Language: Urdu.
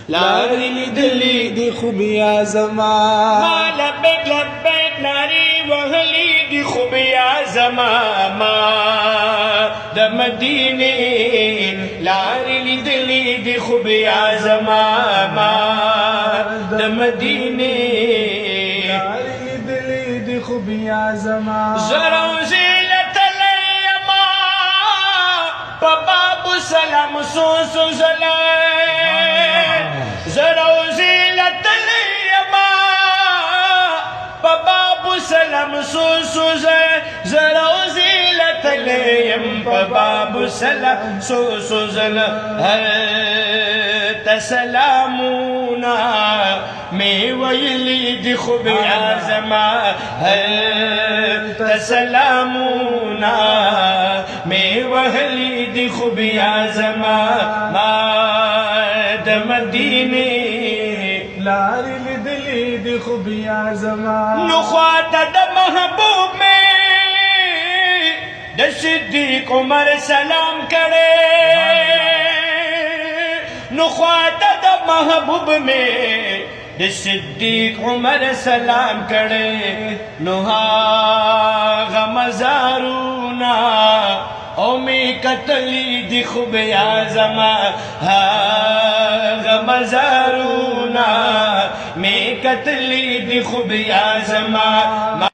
لاری لیدلی دی خوبیا زما ما لبیک لبیک ناری وهلی دی خوبیا زما ما د مدینه لاری لیدلی دی خوبیا زما ما د مدینه لاری لیدلی دی خوبیا زما زروزی لتلیما باب سلام سو زروزی لتلیما باب سلام سو زروزی لتلیم باب سلام سو هر تسلامونا می ویلی دی خوبیا زما هر تسلامونا می ویلی دی خوبیا زما ما د مدینه لاری لیدلی دی خوبیا زما نو خواته د محبوب میں د صدیق عمر سلام کړي نو خواته د محبوب میں د صدیق عمر سلام کړي نو هغه مزارونا او می کتلی دی خوبیا زما هغه مزارونا می کتلی دی خوبیا زما